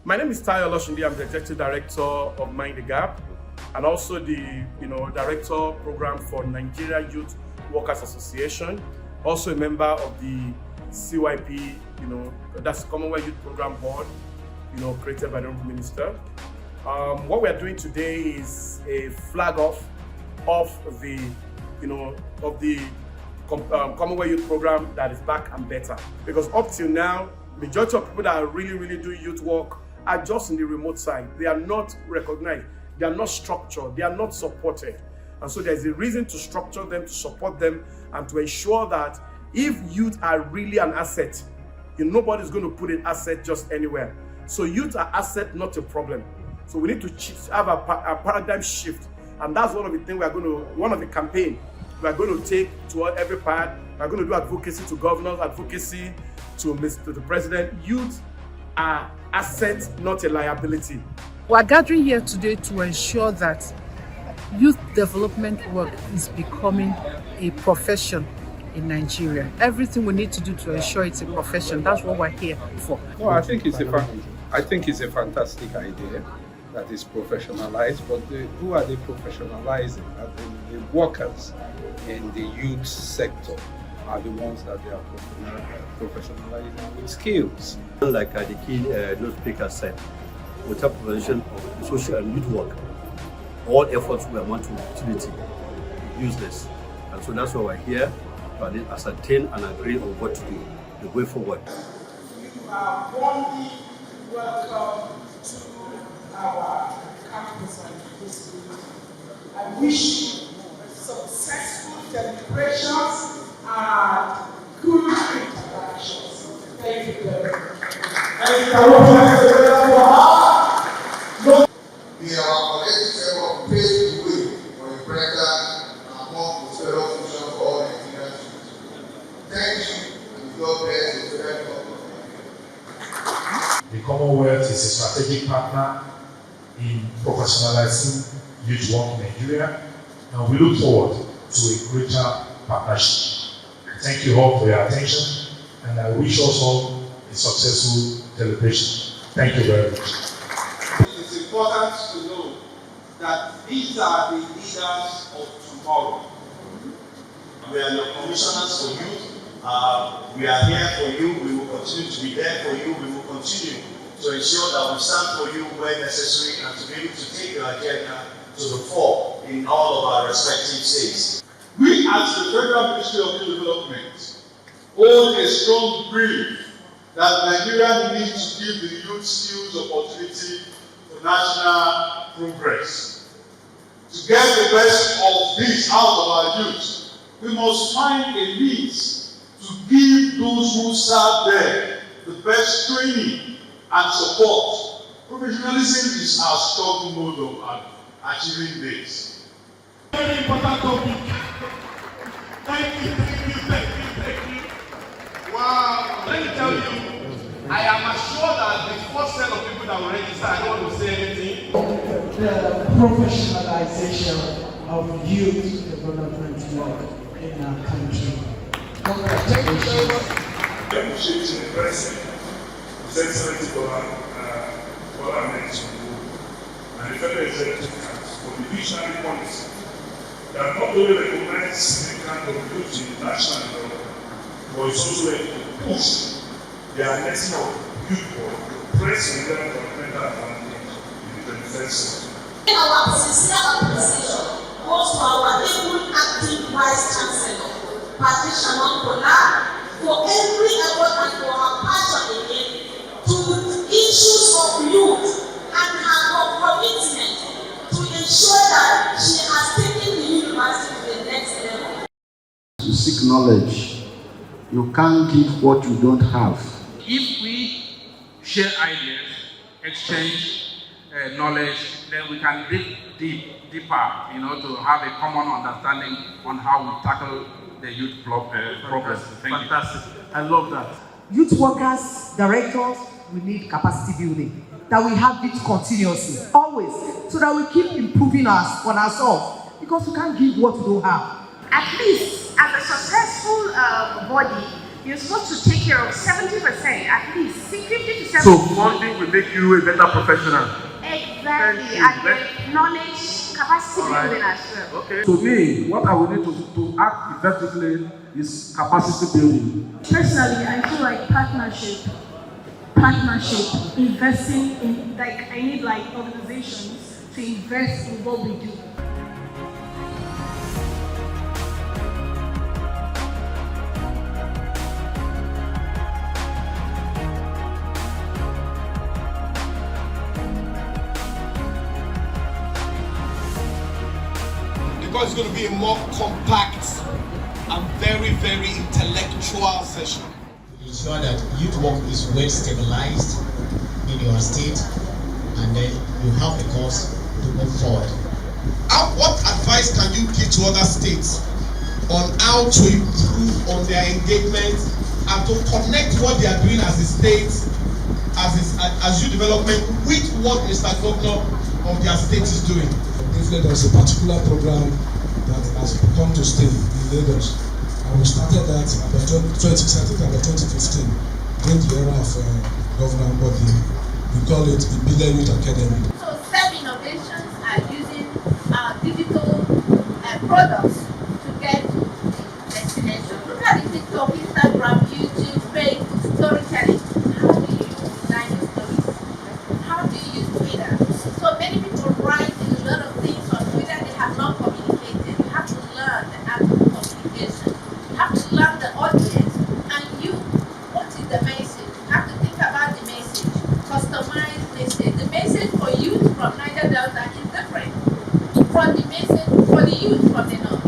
My name is Tayo Loshindi. I'm the Executive Director of Mind the Gap and also the Director Program for Nigeria Youth Workers Association. Also a member of the CYP, that's Commonwealth Youth Program Board, created by the Minister. What we are doing today is a flag off of the Commonwealth Youth Program that is back and better. Because up till now, majority of people that are really doing youth work are just in the remote side. They are not recognized, they are not structured, they are not supported. And so there's a reason to structure them, to support them, and to ensure that if youth are really an asset, nobody's going to put an asset just anywhere. So youth are asset, not a problem. So we need to have a paradigm shift. And that's one of the things one of the campaign we are going to take to every part. We are going to do advocacy to governors, advocacy to the president. Youth are assets, not a liability. We are gathering here today to ensure that youth development work is becoming a profession in Nigeria. Everything we need to do to ensure it's a profession, that's what we're here for. Well, I think it's a fantastic idea that is professionalized, but who are they professionalizing? The workers in the youth sector are the ones that they are professionalizing with skills. Like the key note speaker said, without provision of social and youth work, all efforts we want to utility useless. And so that's why we're here to ascertain and agree on what to do, the way forward. You are warmly welcome to our campus and university. I wish you successful celebrations and good interactions. Thank you very much. We are collective of paved the way for a brighter and more prosperous future for all Nigerian students. Thank you, and God bless the federal government. The Commonwealth is a strategic partner in professionalizing youth work in Nigeria, and we look forward to a greater partnership. Thank you all for your attention, and I wish us all a successful celebration. Thank you very much. It's important to know that these are the leaders of tomorrow. We are your commissioners for youth. We are here for you. We will continue to be there for you. We will continue to ensure that we stand for you where necessary and to be able to take your agenda to the fore in all of our respective states. We as the Federal Ministry of Youth Development hold a strong belief that Nigeria needs to give the youth skills opportunity for national progress. To get the best of this out of our youth, we must find a means to give those who serve there the best training and support. Professionalism is our strong mode of achieving this. Very important topic. Thank you. Wow. Let me tell you, I am assured that the first set of people that will register, I don't want to say anything. The professionalization of youth development work in our country. Thank you very much. I appreciate the President, His Excellency Bola and the Federal Executive Council for the visionary policy that not only recognizes significant contribution to national development, but it's also a push the addressing of youth work to press on their developmental advantage in the 21st century. Our sincere appreciation goes to our able acting Vice Chancellor, Patricia Monkola, for every effort and for her passion again to issues of youth and her commitment to ensure that she has taken the university to the next level. To seek knowledge, you can't give what you don't have. If we share ideas, exchange knowledge, then we can dig deeper, to have a common understanding on how we tackle the youth problem. Fantastic. I love that. Youth workers, directors, we need capacity building. That we have it continuously, always, so that we keep improving on ourselves, because we can't give what we don't have. At least, as a successful body, you're supposed to take care of 70%, at least 50 to 70%. So funding will make you a better professional. Exactly, and the knowledge, capacity building as well. Okay. To me, what I will need to act effectively is capacity building. Personally, I feel like partnership, investing in, like, I need like organizations to invest in what we do. Because it's going to be a more compact and very, very intellectual session. Ensure that youth work is well stabilized in your state, and then you have the cause to move forward. What advice can you give to other states on how to improve on their engagement and to connect what they are doing as a state, as youth development, with what Mr. Governor of their state is doing? There was a particular program that has come to stay in Lagos, and we started that about 2015 during the era of Governor Mbodi. We call it the Billion Youth Academy. So self-innovations are using digital products to get to the destination. Look at the TikTok, Instagram, YouTube, Facebook, storytelling. How do you design your stories? How do you use Twitter? So many people write a lot of things on Twitter they have not communicated. You have to learn the art of communication. You have to learn the audience. And you, what is the message? You have to think about the message. Customized message. The message for youth from Niger Delta is different from the message for the youth from the north.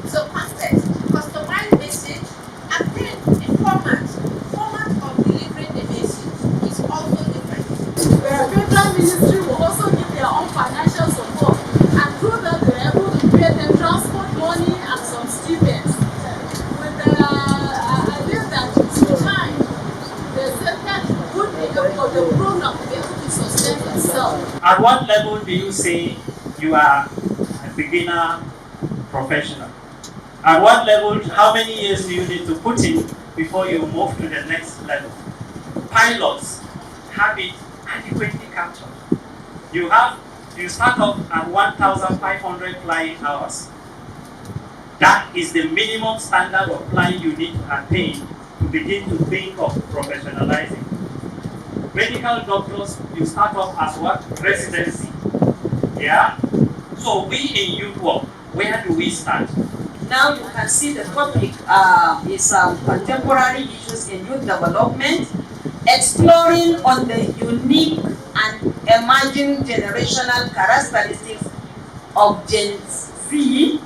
So context, customized message, and then the format of delivering the message is also different. The federal ministry will also give their own financial support, and through that they're able to pay them transport money and some stipends. With the idea that through time, the sector would be able, for the program to be able to sustain itself. At what level do you say you are a beginner professional? At what level, how many years do you need to put in before you move to the next level? Pilots have it adequately captured. You start off at 1,500 flying hours. That is the minimum standard of flying you need to attain to begin to think of professionalizing. Medical doctors, you start off as what? Residency. Yeah? So we in youth work, where do we start? Now you can see the topic is contemporary issues in youth development, exploring on the unique and emerging generational characteristics of Gen Z,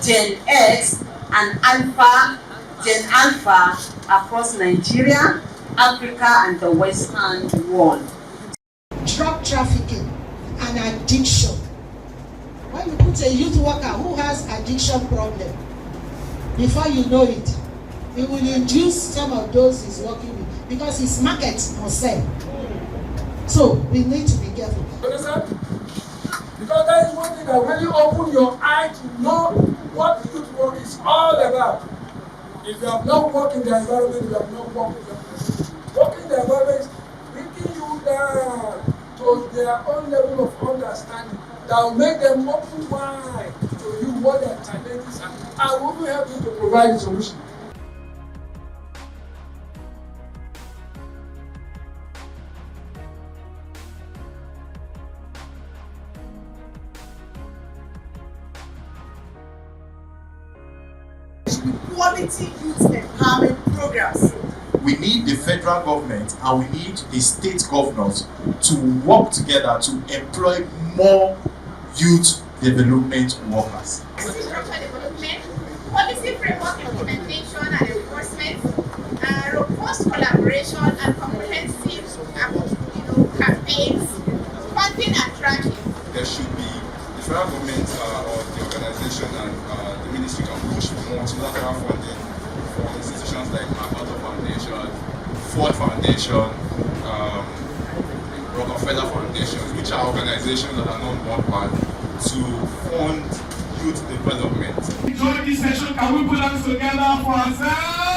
Gen X, and Gen Alpha across Nigeria, Africa, and the Western world. Drug trafficking and addiction. When you put a youth worker who has addiction problem, before you know it, it will induce some of those he's working with because his market must sell. So we need to be careful. Understand? Because that is one thing that when you open your eye to know what youth work is all about. If you have not worked in the environment, you have not worked in the environment. Working in the environment is bringing you down to their own level of understanding that will make them open wide to you what their challenges are and will help you to provide a solution. Quality youth empowerment programs. We need the federal government and we need the state governors to work together to employ more youth development workers. Structure development, policy framework implementation and enforcement, robust collaboration and comprehensive campaigns, funding and tracking. There should be the federal government or the organization and the ministry can push for multilateral funding for institutions like Abuja Foundation, Ford Foundation, Rockefeller Foundation, which are organizations that are not worldwide to fund youth development. Join this session, can we put hands together for ourselves?